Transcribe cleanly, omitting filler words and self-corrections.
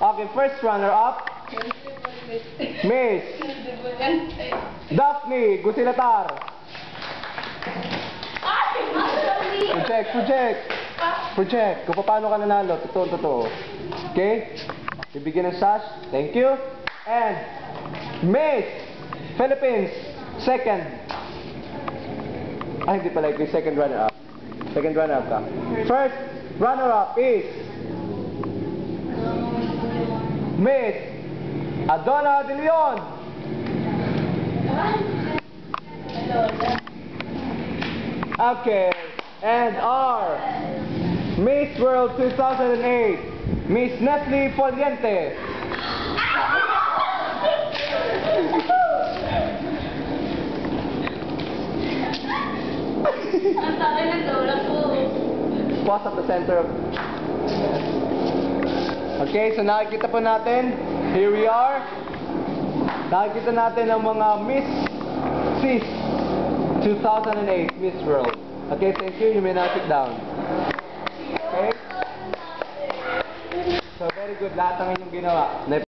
Okay, first runner-up. Miss Daphne Gusilatar. Project. Kung paano ka nanalo. Totoo. Okay? Bibigyan ng sash. Thank you. And Miss Philippines, second. Ay, hindi pala. Yung second runner-up. Second runner-up ka. First runner-up is Miss Adonna De Leon. Okay. And our Miss World 2008, Miss Nestle Poliente. Pause at the center of... Okay, so nakikita po natin, here we are. Nakikita natin ang mga Miss Sis 2008 Miss World. Okay, thank you. You may now sit down. Okay? So, very good. Lahat ng inyong ginawa.